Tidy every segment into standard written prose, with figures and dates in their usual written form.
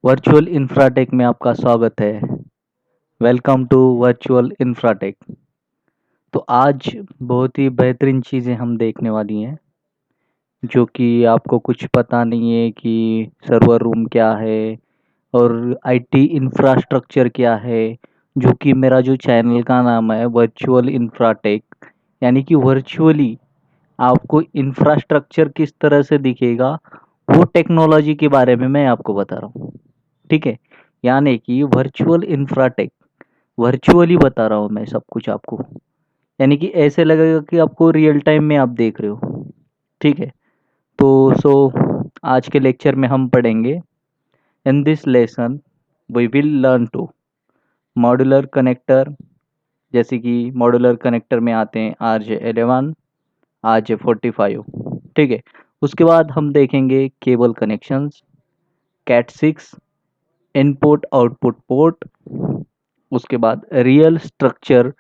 Virtual Infratech में आपका स्वागत है। Welcome to Virtual Infratech. तो आज बहुत ही बेहतरीन चीज़ें हम देखने वाली हैं, जो कि आपको कुछ पता नहीं है कि सर्वर रूम क्या है और आईटी इंफ्रास्ट्रक्चर क्या है। जो कि मेरा जो चैनल का नाम है वर्चुअल इंफ्राटेक, यानी कि वर्चुअली आपको इंफ्रास्ट्रक्चर किस तरह से दिखेगा, वो टेक्नोलॉजी के बारे में मैं आपको बता रहा हूँ। ठीक है, यानी कि वर्चुअल इंफ्राटेक, वर्चुअली बता रहा हूँ मैं सब कुछ आपको। यानी कि ऐसे लगेगा कि आपको रियल टाइम में आप देख रहे हो। ठीक है, तो आज के लेक्चर में हम पढ़ेंगे। In this lesson we will learn to modular connector. जैसे कि मॉड्यूलर कनेक्टर में आते हैं RJ11, RJ45। ठीक है, उसके बाद हम देखेंगे cable connections, cat 6, input output port. उसके बाद रियल स्ट्रक्चर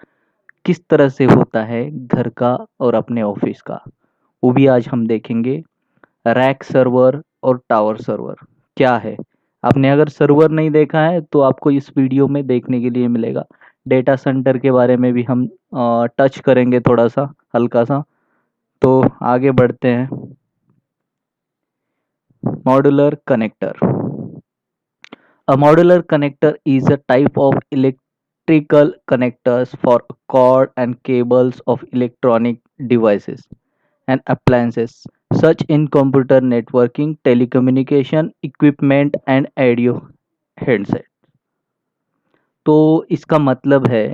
किस तरह से होता है घर का और अपने ऑफिस का, वो भी आज हम देखेंगे। रैक सर्वर और टावर सर्वर क्या है। आपने अगर सर्वर नहीं देखा है तो आपको इस वीडियो में देखने के लिए मिलेगा। डेटा सेंटर के बारे में भी हम टच करेंगे थोड़ा सा, हल्का सा। तो आगे बढ़ते हैं। Modular connector. A modular connector is a type of electrical connectors for cord and cables of electronic devices and appliances, such in computer networking, telecommunication equipment and audio headset। तो इसका मतलब है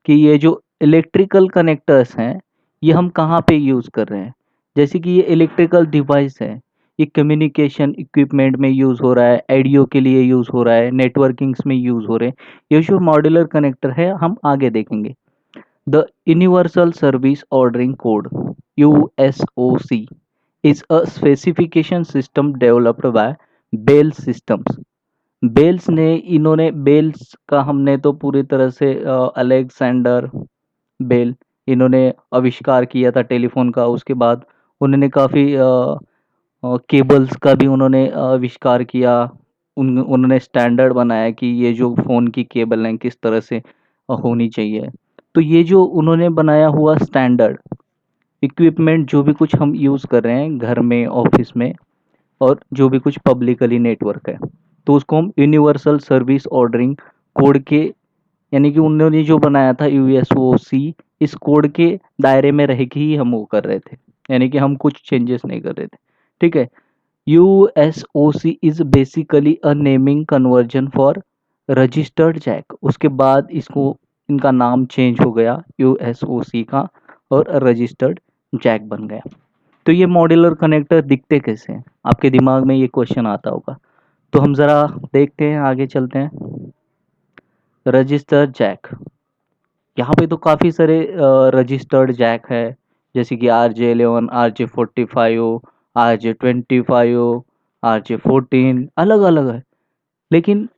कि ये जो इलेक्ट्रिकल कनेक्टर्स हैं, ये हम कहाँ पे यूज़ कर रहे हैं। जैसे कि ये इलेक्ट्रिकल डिवाइस है, ये कम्युनिकेशन इक्विपमेंट में यूज़ हो रहा है, ऑडियो के लिए यूज़ हो रहा है, नेटवर्किंग्स में यूज़ हो रहे हैं। ये जो मॉड्यूलर कनेक्टर है हम आगे देखेंगे। The universal service ordering code USOC is a specification system developed by Bell Systems। Bells का हमने तो पूरी तरह से अलेक्जेंडर बेल, इन्होंने आविष्कार किया था टेलीफोन का। उसके बाद उन्होंने काफ़ी केबल्स का भी उन्होंने आविष्कार किया। उन्होंने स्टैंडर्ड बनाया कि ये जो फ़ोन की केबल है किस तरह से होनी चाहिए। तो ये जो उन्होंने बनाया हुआ स्टैंडर्ड इक्विपमेंट, जो भी कुछ हम यूज़ कर रहे हैं घर में, ऑफिस में, और जो भी कुछ पब्लिकली नेटवर्क है, तो उसको हम यूनिवर्सल सर्विस ऑर्डरिंग कोड के, यानी कि उन्होंने जो बनाया था USOC, इस कोड के दायरे में रह के ही हम वो कर रहे थे। यानी कि हम कुछ चेंजेस नहीं कर रहे थे। ठीक है, USOC is basically a naming conversion for registered jack. उसके बाद इसको, इनका नाम चेंज हो गया USOC का, और रजिस्टर्ड जैक बन गया। तो ये मॉड्यूलर कनेक्टर दिखते कैसे हैं, आपके दिमाग में ये क्वेश्चन आता होगा। तो हम ज़रा देखते हैं, आगे चलते हैं। रजिस्टर जैक, यहाँ पे तो काफ़ी सारे रजिस्टर्ड जैक है। जैसे कि RJ11, RJ45, RJ25, RJ14, अलग अलग है। लेकिन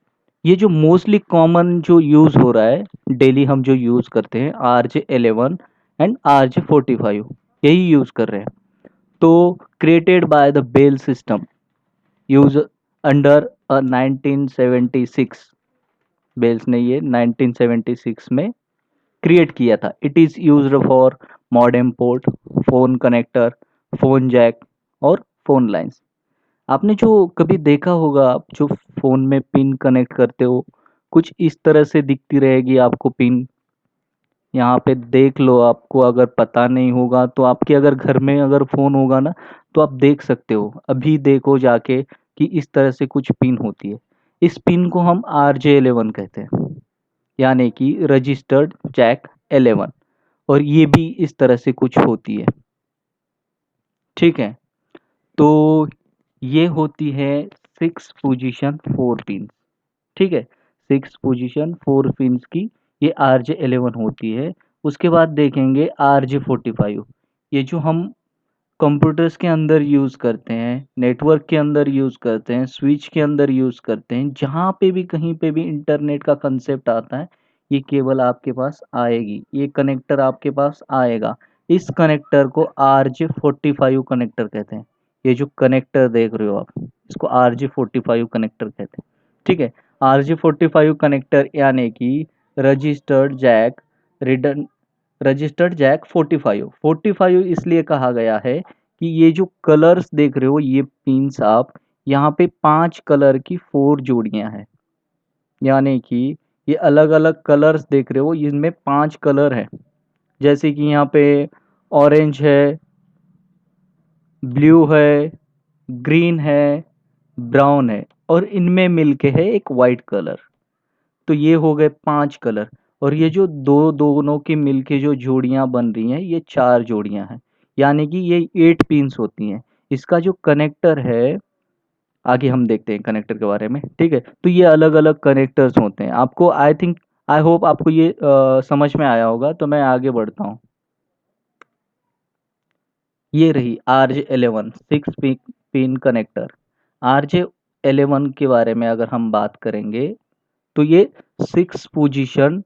ये जो मोस्टली कॉमन जो यूज़ हो रहा है, डेली हम जो यूज़ करते हैं, RJ11 एंड RJ45, यही यूज़ कर रहे हैं। तो created by the Bell system, use under 1976। Bells ने ये 1976 में क्रिएट किया था। It is used for modem port, phone connector, phone jack और फ़ोन लाइंस। आपने जो कभी देखा होगा, आप जो फ़ोन में पिन कनेक्ट करते हो, कुछ इस तरह से दिखती रहेगी आपको पिन। यहाँ पे देख लो, आपको अगर पता नहीं होगा तो आपके अगर घर में अगर फ़ोन होगा ना, तो आप देख सकते हो। अभी देखो जाके कि इस तरह से कुछ पिन होती है। इस पिन को हम RJ11 कहते हैं, यानी कि रजिस्टर्ड जैक 11। और ये भी इस तरह से कुछ होती है। ठीक है, तो ये होती है 6 पोजीशन 4 पिन। ठीक है, 6 पोजीशन 4 पिन की ये RJ11 होती है। उसके बाद देखेंगे RJ45। ये जो हम कंप्यूटर्स के अंदर यूज़ करते हैं, नेटवर्क के अंदर यूज़ करते हैं, स्विच के अंदर यूज़ करते हैं, जहाँ पे भी कहीं पे भी इंटरनेट का कंसेप्ट आता है, ये केबल आपके पास आएगी, ये कनेक्टर आपके पास आएगा। इस कनेक्टर को RJ45 कनेक्टर कहते हैं। ये जो कनेक्टर देख रहे हो आप, इसको RJ45 कनेक्टर कहते हैं। ठीक है। RJ45 कनेक्टर यानी कि registered jack written registered jack 45 इसलिए कहा गया है कि ये जो कलर्स देख रहे हो ये पिंस आप, यहाँ पे 5 कलर की 4 जोड़ियां हैं, यानी कि ये अलग अलग कलर्स देख रहे हो, इनमें 5 कलर हैं। जैसे कि यहाँ पे ऑरेंज है, ब्लू है, ग्रीन है, ब्राउन है, और इनमें मिलके है एक वाइट कलर। तो ये हो गए 5 कलर। और ये जो दोनों की मिलके जो जोड़ियां बन रही हैं ये 4 जोड़ियां हैं, यानी कि ये 8 पिंस होती हैं। इसका जो कनेक्टर है, आगे हम देखते हैं कनेक्टर के बारे में, ठीक है। तो ये अलग अलग कनेक्टर्स होते हैं। आपको आई थिंक, आई होप आपको ये समझ में आया होगा। तो मैं आगे बढ़ता हूँ। ये रही RJ11 six pin connector. RJ11 के बारे में अगर हम बात करेंगे तो ये 6 पोजीशन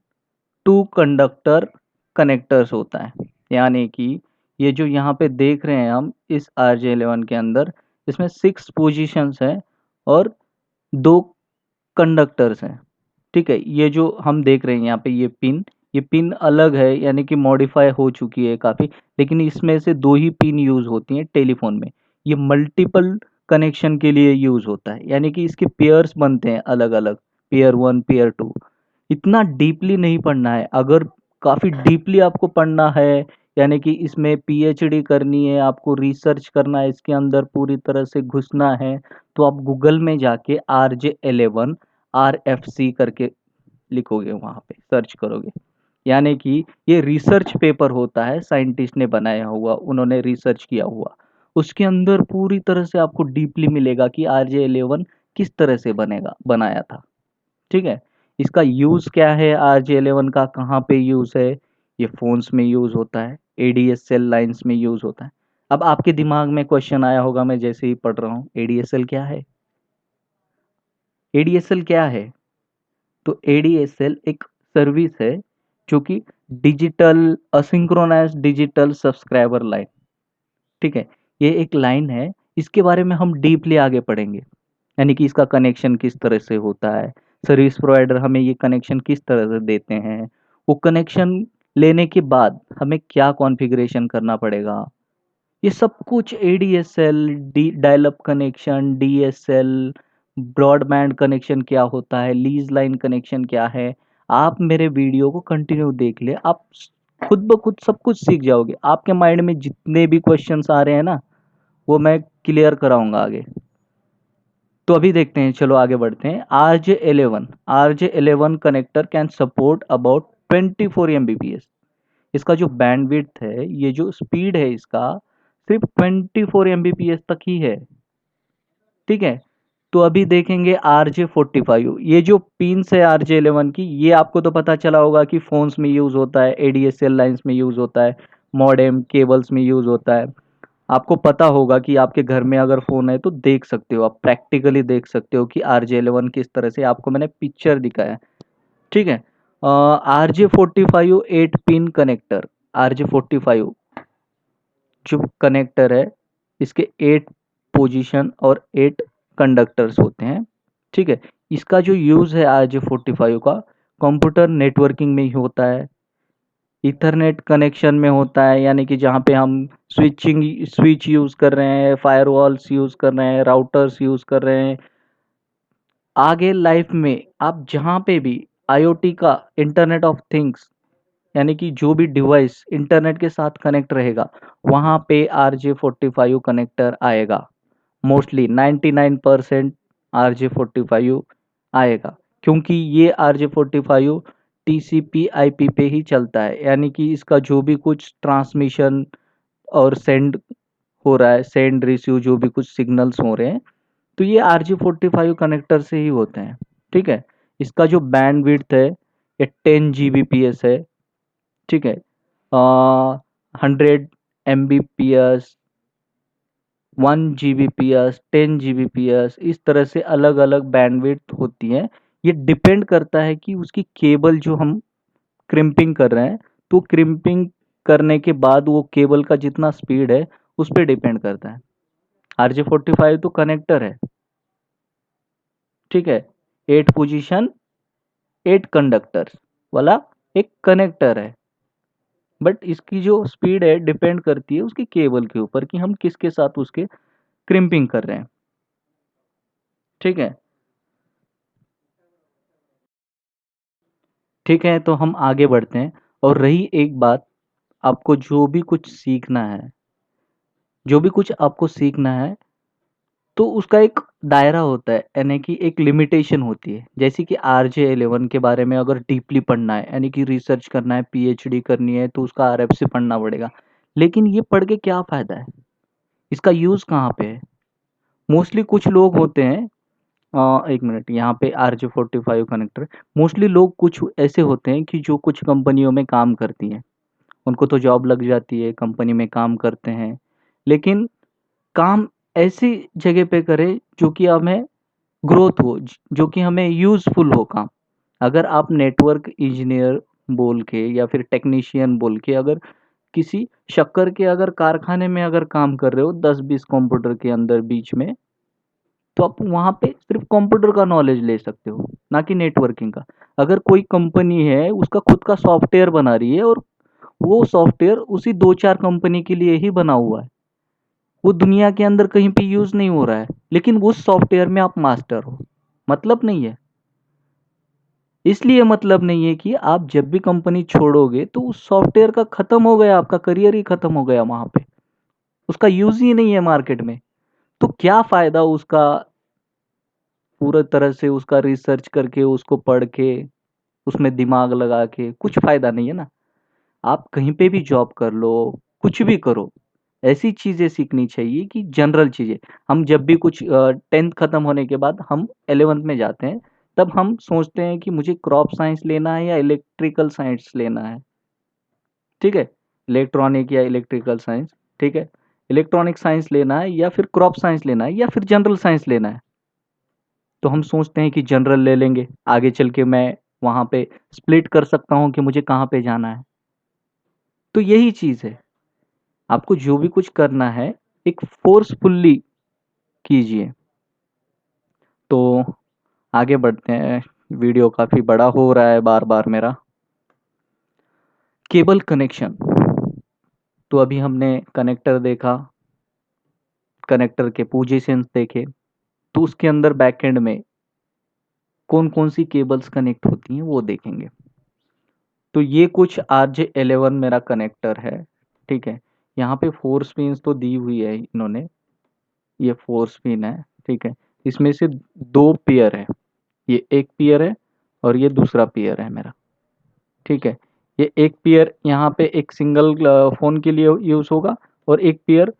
2 कंडक्टर कनेक्टर्स होता है, यानी कि ये जो यहाँ पे देख रहे हैं हम इस RJ11 के अंदर, इसमें 6 पोजीशंस हैं और 2 कंडक्टर्स हैं, ठीक है। ये जो हम देख रहे हैं यहाँ पे ये पिन अलग है, यानी कि मॉडिफाई हो चुकी है काफ़ी, लेकिन इसमें से 2 ही पिन यूज़ होती हैं टेलीफोन में। ये मल्टीपल कनेक्शन के लिए यूज़ होता है, यानी कि इसके पेयर्स बनते हैं अलग अलग, पेयर 1 पेयर 2। इतना डीपली नहीं पढ़ना है। अगर काफ़ी डीपली आपको पढ़ना है, यानी कि इसमें PhD करनी है, आपको रिसर्च करना है, इसके अंदर पूरी तरह से घुसना है, तो आप गूगल में जाके RJ11 RFC करके लिखोगे, वहाँ पे सर्च करोगे। यानी कि ये रिसर्च पेपर होता है, साइंटिस्ट ने बनाया हुआ, उन्होंने रिसर्च किया हुआ। उसके अंदर पूरी तरह से आपको डीपली मिलेगा कि RJ11 किस तरह से बनेगा बनाया था, ठीक है। इसका यूज़ क्या है, RJ11 का कहाँ पे यूज़ है? ये फोन्स में यूज़ होता है, ADSL लाइंस में यूज़ होता है। अब आपके दिमाग में क्वेश्चन आया होगा, मैं जैसे ही पढ़ रहा हूँ, ADSL क्या है? ADSL क्या है? तो ADSL एक सर्विस है जो कि डिजिटल असिंक्रोनाइज डिजिटल सब्सक्राइबर लाइन, ठीक है। ये एक लाइन है, इसके बारे में हम डीपली आगे पढ़ेंगे, यानी कि इसका कनेक्शन किस तरह से होता है, सर्विस प्रोवाइडर हमें ये कनेक्शन किस तरह से देते हैं, वो कनेक्शन लेने के बाद हमें क्या कॉन्फ़िगरेशन करना पड़ेगा, ये सब कुछ ADSL dial up connection, DSL, broadband connection क्या होता है, लीज लाइन कनेक्शन क्या है। आप मेरे वीडियो को कंटिन्यू देख ले, आप खुद ब खुद सब कुछ सीख जाओगे। आपके माइंड में जितने भी क्वेश्चंस आ रहे हैं ना, वो मैं क्लियर कराऊंगा आगे। तो अभी देखते हैं, चलो आगे बढ़ते हैं। RJ11 connector can support about 24 Mbps। इसका जो बैंडविड्थ है, ये जो स्पीड है इसका, सिर्फ 24 Mbps तक ही है, ठीक है। तो अभी देखेंगे RJ45। ये जो पिंस है RJ11 की, ये आपको तो पता चला होगा कि फोन्स में यूज होता है, ADSL लाइंस में यूज होता है, मॉडेम केबल्स में यूज होता है। आपको पता होगा कि आपके घर में अगर फोन है तो देख सकते हो, आप प्रैक्टिकली देख सकते हो कि RJ11 किस तरह से, आपको मैंने पिक्चर दिखाया, ठीक है। RJ45 8 pin connector. RJ45 जो कनेक्टर है, इसके 8 पोजीशन और 8 कंडक्टर्स होते हैं, ठीक है। इसका जो यूज़ है RJ45 का, कंप्यूटर नेटवर्किंग में ही होता है, इथरनेट कनेक्शन में होता है, यानी कि जहाँ पे हम स्विच यूज़ कर रहे हैं, फायरवॉल्स यूज़ कर रहे हैं, राउटर्स यूज़ कर रहे हैं। आगे लाइफ में आप जहाँ पे भी IoT का, इंटरनेट ऑफ थिंग्स, यानी कि जो भी डिवाइस इंटरनेट के साथ कनेक्ट रहेगा, वहाँ पे RJ45 कनेक्टर आएगा। मोस्टली 99% RJ45 आएगा, क्योंकि ये RJ45 TCP/IP पे ही चलता है, यानी कि इसका जो भी कुछ ट्रांसमिशन और सेंड हो रहा है, सेंड रिसीव जो भी कुछ सिग्नल्स हो रहे हैं, तो ये RJ45 कनेक्टर से ही होते हैं, ठीक है। इसका जो बैंड विड्थ है, ये 10 Gbps है, ठीक है। 100 Mbps, 1 Gbps, 10 Gbps, इस तरह से अलग अलग बैंडविड्थ होती है। ये डिपेंड करता है कि उसकी केबल जो हम क्रिम्पिंग कर रहे हैं, तो क्रिम्पिंग करने के बाद वो केबल का जितना स्पीड है उस पर डिपेंड करता है। RJ45 तो कनेक्टर है, ठीक है। 8 पोजीशन 8 कंडक्टर्स वाला एक कनेक्टर है। बट इसकी जो स्पीड है डिपेंड करती है उसकी केबल के ऊपर कि हम किसके साथ उसके क्रिम्पिंग कर रहे हैं। ठीक है, ठीक है, तो हम आगे बढ़ते हैं। और रही एक बात, आपको जो भी कुछ सीखना है, जो भी कुछ आपको सीखना है, तो उसका एक दायरा होता है, यानी कि एक लिमिटेशन होती है। जैसे कि RJ11 के बारे में अगर डीपली पढ़ना है, यानी कि रिसर्च करना है, PhD करनी है, तो उसका RFC पढ़ना पड़ेगा। लेकिन ये पढ़ के क्या फ़ायदा है? इसका यूज़ कहाँ पे है? मोस्टली कुछ लोग होते हैं, एक मिनट, यहाँ पे RJ45 कनेक्टर। मोस्टली लोग कुछ ऐसे होते हैं कि जो कुछ कंपनियों में काम करती हैं, उनको तो जॉब लग जाती है, कंपनी में काम करते हैं, लेकिन काम ऐसी जगह पे करें जो कि हमें ग्रोथ हो, जो कि हमें यूज़फुल हो काम। अगर आप नेटवर्क इंजीनियर बोल के या फिर टेक्नीशियन बोल के अगर किसी शक्कर के अगर कारखाने में अगर काम कर रहे हो 10-20 कंप्यूटर के अंदर बीच में, तो आप वहाँ पे सिर्फ कंप्यूटर का नॉलेज ले सकते हो, ना कि नेटवर्किंग का। अगर कोई कंपनी है उसका खुद का सॉफ्टवेयर बना रही है और वो सॉफ्टवेयर उसी 2-4 कंपनी के लिए ही बना हुआ है, वो दुनिया के अंदर कहीं पे यूज़ नहीं हो रहा है, लेकिन उस सॉफ्टवेयर में आप मास्टर हो, मतलब नहीं है। इसलिए मतलब नहीं है कि आप जब भी कंपनी छोड़ोगे तो उस सॉफ्टवेयर का खत्म हो गया, आपका करियर ही खत्म हो गया वहां पे, उसका यूज ही नहीं है मार्केट में। तो क्या फायदा उसका, पूरा तरह से उसका रिसर्च करके, उसको पढ़ के, उसमें दिमाग लगा के कुछ फायदा नहीं है ना। आप कहीं पे भी जॉब कर लो, कुछ भी करो, ऐसी चीजें सीखनी चाहिए कि जनरल चीजें। हम जब भी कुछ 10th खत्म होने के बाद हम 11th में जाते हैं, तब हम सोचते हैं कि मुझे क्रॉप साइंस लेना है या इलेक्ट्रिकल साइंस लेना है। ठीक है, इलेक्ट्रॉनिक या इलेक्ट्रिकल साइंस, ठीक है, इलेक्ट्रॉनिक साइंस लेना है या फिर क्रॉप साइंस लेना है या फिर जनरल साइंस लेना है। तो हम सोचते हैं कि जनरल ले लेंगे, आगे चल के मैं वहाँ पे स्प्लिट कर सकता हूँ कि मुझे कहाँ पे जाना है। तो यही चीज़ है, आपको जो भी कुछ करना है एक फोर्सफुल्ली कीजिए। तो आगे बढ़ते हैं, वीडियो काफ़ी बड़ा हो रहा है बार बार मेरा। केबल कनेक्शन, तो अभी हमने कनेक्टर देखा, कनेक्टर के पोजीशंस देखे, तो उसके अंदर बैकएंड में कौन कौन सी केबल्स कनेक्ट होती हैं वो देखेंगे। तो ये कुछ RJ11 मेरा कनेक्टर है। ठीक है, यहाँ पे 4 पिन्स तो दी हुई है इन्होंने, ये 4 पिन है। ठीक है, इसमें से 2 पेयर है, ये एक पेयर है और ये दूसरा पेयर है मेरा। ठीक है, ये एक पेयर यहाँ पे एक सिंगल फोन के लिए यूज होगा, और एक पेयर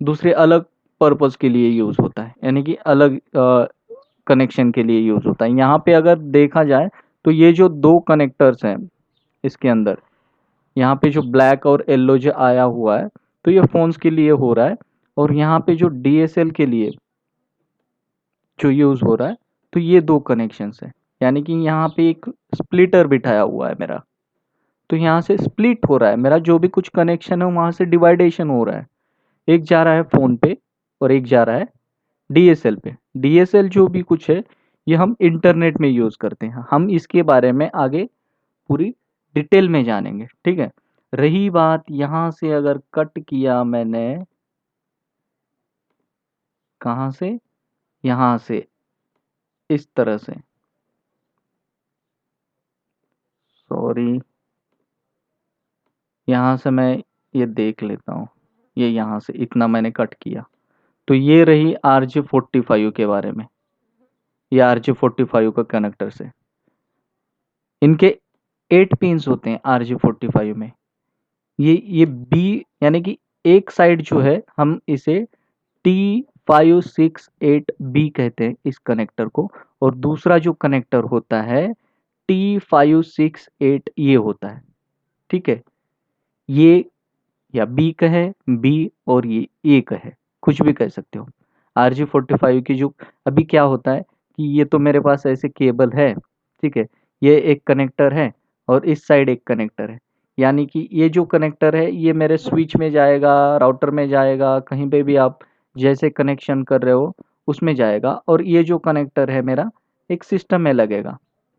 दूसरे अलग पर्पस के लिए यूज होता है, यानी कि अलग कनेक्शन के लिए यूज होता है। यहाँ पे अगर देखा जाए तो ये जो 2 कनेक्टर्स हैं इसके अंदर, यहाँ पे जो ब्लैक और येलो जो आया हुआ है, तो ये फोन्स के लिए हो रहा है। और यहाँ पे जो DSL के लिए जो यूज हो रहा है, तो ये 2 कनेक्शंस है, यानी कि यहाँ पे एक स्प्लिटर बिठाया हुआ है मेरा। तो यहाँ से स्प्लिट हो रहा है मेरा, जो भी कुछ कनेक्शन है वहां से डिवाइडेशन हो रहा है। एक जा रहा है फोन पे और एक जा रहा है DSL पे। DSL जो भी कुछ है ये हम इंटरनेट में यूज करते हैं, हम इसके बारे में आगे पूरी डिटेल में जानेंगे। ठीक है, रही बात यहाँ से अगर कट किया मैंने, कहाँ से, यहाँ से, इस तरह से, सॉरी, यहाँ से मैं ये देख लेता हूँ, ये यहाँ से इतना मैंने कट किया। तो ये रही RJ45 के बारे में, ये RJ45 का कनेक्टर से, इनके 8 पिंस होते हैं RJ45 में। ये बी, यानी कि एक साइड जो है हम इसे T568B कहते हैं इस कनेक्टर को, और दूसरा जो कनेक्टर होता है T568 ये होता है। ठीक है, ये या बी कहे, बी, और ये ए कहे, कुछ भी कह सकते हो। RJ45 की जो अभी क्या होता है कि ये तो मेरे पास ऐसे केबल है, ठीक है, ये एक कनेक्टर है और इस साइड एक कनेक्टर है, यानी कि ये जो कनेक्टर है ये मेरे स्विच में जाएगा, राउटर में जाएगा, कहीं पे भी आप जैसे कनेक्शन कर रहे हो उसमें जाएगा। और ये जो कनेक्टर है मेरा, एक सिस्टम में लगेगा।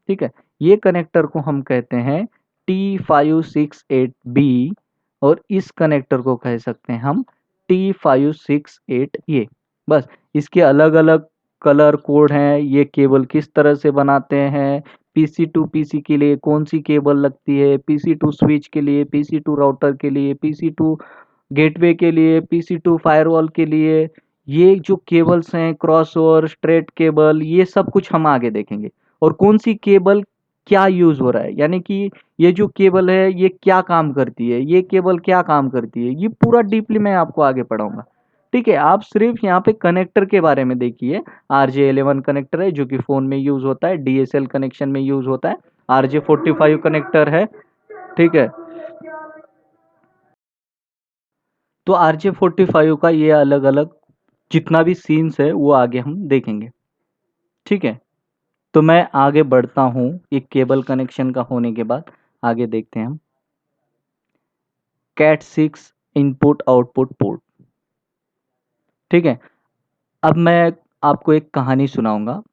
ठीक है, ये कनेक्टर को हम कहते हैं T568B, और इस कनेक्टर को कह सकते हैं हम T568A। बस, इसके अलग अलग कलर कोड हैं, ये केबल किस तरह से बनाते हैं, पीसी टू पीसी के लिए कौन सी केबल लगती है, पीसी टू स्विच के लिए, पीसी टू राउटर के लिए, पीसी टू गेटवे के लिए, पीसी टू फायरवॉल के लिए, ये जो केबल्स हैं, क्रॉसओवर, स्ट्रेट केबल, ये सब कुछ हम आगे देखेंगे। और कौन सी केबल क्या यूज हो रहा है, यानी कि ये जो केबल है ये क्या काम करती है, ये केबल क्या काम करती है, ये पूरा डीपली मैं आपको आगे पढ़ाऊंगा। ठीक है, आप सिर्फ यहाँ पे कनेक्टर के बारे में देखिए। RJ11 कनेक्टर है जो कि फोन में यूज होता है, DSL कनेक्शन में यूज होता है। RJ45 कनेक्टर है। ठीक है, तो RJ45 का ये अलग अलग जितना भी सीन्स है वो आगे हम देखेंगे। ठीक है, तो मैं आगे बढ़ता हूँ। एक केबल कनेक्शन का होने के बाद आगे देखते हैं हम Cat6 इनपुट आउटपुट पोर्ट। ठीक है, अब मैं आपको एक कहानी सुनाऊंगा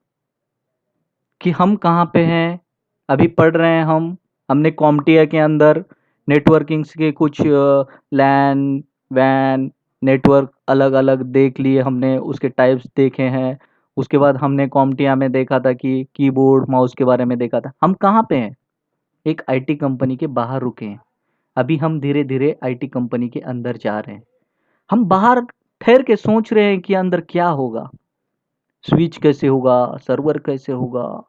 कि हम कहाँ पे हैं। अभी पढ़ रहे हैं हमने कॉम्टिया के अंदर नेटवर्किंग्स के कुछ लैन वैन नेटवर्क अलग अलग देख लिए हमने, उसके टाइप्स देखे हैं। उसके बाद हमने कॉम्टिया में देखा था कि कीबोर्ड माउस के बारे में देखा था। हम कहाँ पे हैं? एक आईटी कंपनी के बाहर रुके हैं। अभी हम धीरे धीरे आईटी कंपनी के अंदर जा रहे हैं। हम बाहर ठहर के सोच रहे हैं कि अंदर क्या होगा, स्विच कैसे होगा, सर्वर कैसे होगा,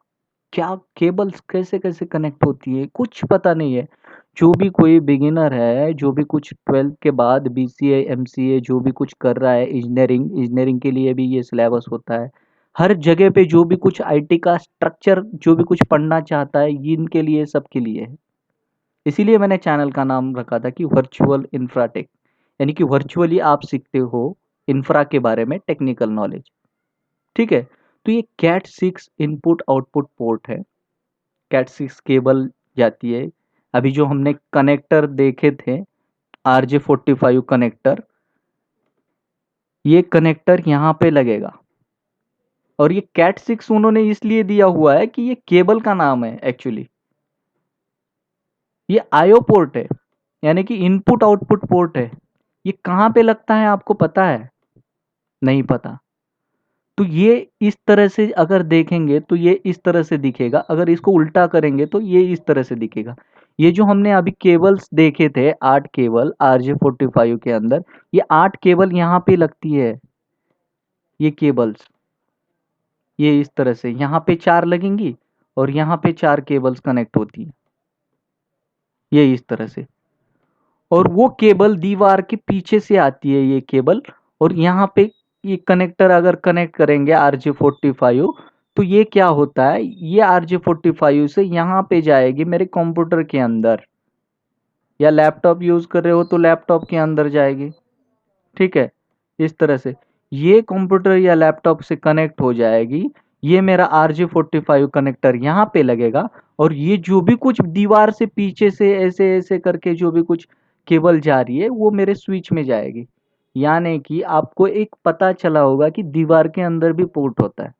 क्या केबल्स कैसे कैसे कनेक्ट होती है, कुछ पता नहीं है। जो भी कोई बिगिनर है, जो भी कुछ 12th के बाद BCA MCA जो भी कुछ कर रहा है, इंजीनियरिंग इंजीनियरिंग के लिए भी ये सिलेबस होता है। हर जगह पे जो भी कुछ आईटी का स्ट्रक्चर जो भी कुछ पढ़ना चाहता है, ये इनके लिए सबके लिए है। इसीलिए मैंने चैनल का नाम रखा था कि वर्चुअल इंफ्राटेक, यानी कि वर्चुअली आप सीखते हो इंफ्रा के बारे में टेक्निकल नॉलेज। ठीक है, तो ये Cat6 इनपुट आउटपुट पोर्ट है। Cat6 केबल जाती है। अभी जो हमने कनेक्टर देखे थे, RJ45 कनेक्टर, ये कनेक्टर यहाँ पे लगेगा। और ये Cat6 उन्होंने इसलिए दिया हुआ है कि ये केबल का नाम है एक्चुअली। ये IO पोर्ट है, यानी कि इनपुट आउटपुट पोर्ट है। ये कहाँ पे लगता है आपको पता है? नहीं पता। तो ये इस तरह से अगर देखेंगे तो ये इस तरह से दिखेगा, अगर इसको उल्टा करेंगे तो ये इस तरह से दिखेगा। ये जो हमने अभी केबल्स देखे थे, 8 केबल RJ45 के अंदर, ये 8 केबल यहाँ पे लगती है। ये केबल्स ये इस तरह से यहाँ पे 4 लगेंगी और यहाँ पे 4 केबल्स कनेक्ट होती है, ये इस तरह से। और वो केबल दीवार के पीछे से आती है ये केबल, और यहाँ पे ये कनेक्टर अगर कनेक्ट करेंगे RJ45, तो ये क्या होता है, ये RJ45 से यहाँ पे जाएगी मेरे कंप्यूटर के अंदर, या लैपटॉप यूज कर रहे हो तो लैपटॉप के अंदर जाएगी। ठीक है, इस तरह से ये कंप्यूटर या लैपटॉप से कनेक्ट हो जाएगी। ये मेरा RJ45 कनेक्टर यहाँ पे लगेगा, और ये जो भी कुछ दीवार से पीछे से ऐसे ऐसे करके जो भी कुछ केबल जा रही है वो मेरे स्विच में जाएगी। यानी कि आपको एक पता चला होगा कि दीवार के अंदर भी पोर्ट होता है,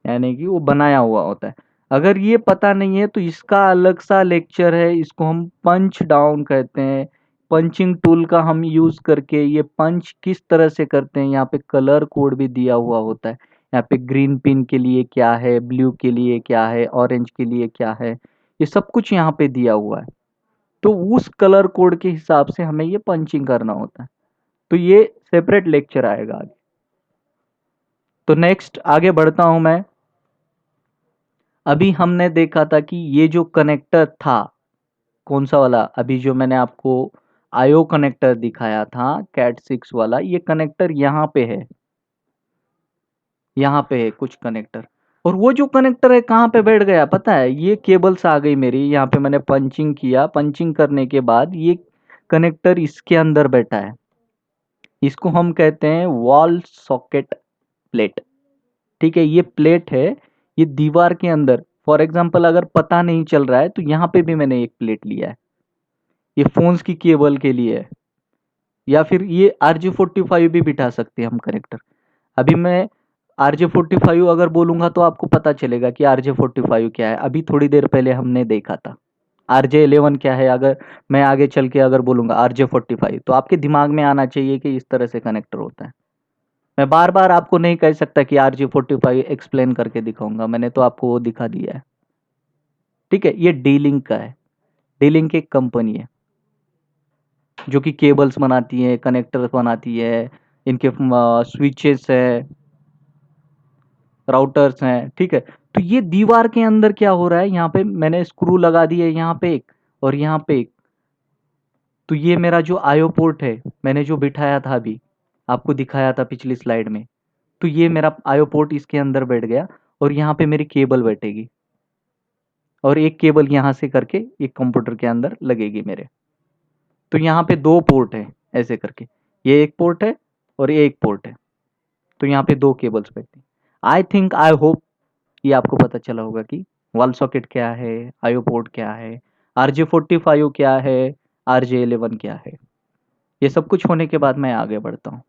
यानी कि वो बनाया हुआ होता है। अगर ये पता नहीं है तो इसका अलग सा लेक्चर है, इसको हम पंच डाउन कहते हैं। पंचिंग टूल का हम यूज करके ये पंच किस तरह से करते हैं, यहाँ पे कलर कोड भी दिया हुआ होता है। यहाँ पे ग्रीन पिन के लिए क्या है, ब्लू के लिए क्या है, ऑरेंज के लिए क्या है, ये सब कुछ यहाँ पे दिया हुआ है। तो उस कलर कोड के हिसाब से हमें ये पंचिंग करना होता है। तो ये सेपरेट लेक्चर आएगा आगे। तो नेक्स्ट आगे बढ़ता हूं मैं। अभी हमने देखा था कि ये जो कनेक्टर था, कौन सा वाला, अभी जो मैंने आपको IO कनेक्टर दिखाया था Cat6 वाला, ये कनेक्टर यहाँ पे है, यहाँ पे है कुछ कनेक्टर। और वो जो कनेक्टर है कहाँ पे बैठ गया पता है? ये केबल्स आ गई मेरी, यहाँ पे मैंने पंचिंग किया, पंचिंग करने के बाद ये कनेक्टर इसके अंदर बैठा है। इसको हम कहते हैं वॉल सॉकेट प्लेट। ठीक है, ये प्लेट है, ये दीवार के अंदर। फॉर एग्जाम्पल अगर पता नहीं चल रहा है तो यहाँ पे भी मैंने एक प्लेट लिया है, ये फोन्स की केबल के लिए है। या फिर ये RJ45 भी बिठा सकते हैं हम कनेक्टर। अभी मैं RJ45 अगर बोलूँगा तो आपको पता चलेगा कि RJ45 क्या है। अभी थोड़ी देर पहले हमने देखा था। RJ11 क्या है, अगर मैं आगे चल के अगर बोलूँगा RJ45 तो आपके दिमाग में आना चाहिए कि इस तरह से कनेक्टर होता है। मैं बार-बार आपको नहीं कह सकता कि RJ45 एक्सप्लेन करके दिखाऊँगा, मैंने तो आपको वो दिखा दिया है। ठीक है, ये D-Link का है। D-Link एक कंपनी है जो कि केबल्स बनाती है, कनेक्टर्स बनाती है, इनके स्विचेस है, राउटर्स हैं, ठीक है। तो ये दीवार के अंदर क्या हो रहा है, यहाँ पे मैंने स्क्रू लगा दी है, यहाँ पे एक और यहाँ पे एक। तो ये मेरा जो आईओ पोर्ट है, मैंने जो बिठाया था अभी, आपको दिखाया था पिछली स्लाइड में, तो ये मेरा आईओ पोर्ट इसके अंदर बैठ गया और यहाँ पे मेरी केबल बैठेगी और एक केबल यहाँ से करके एक कंप्यूटर के अंदर लगेगी मेरे। तो यहाँ पे दो पोर्ट है ऐसे करके, ये एक पोर्ट है और ये एक पोर्ट है। तो यहाँ पे दो केबल्स बैठती। आई थिंक, आई होप ये आपको पता चला होगा कि वॉल सॉकेट क्या है, आईओ पोर्ट क्या है, RJ45 क्या है, RJ11 क्या है। ये सब कुछ होने के बाद मैं आगे बढ़ता हूँ।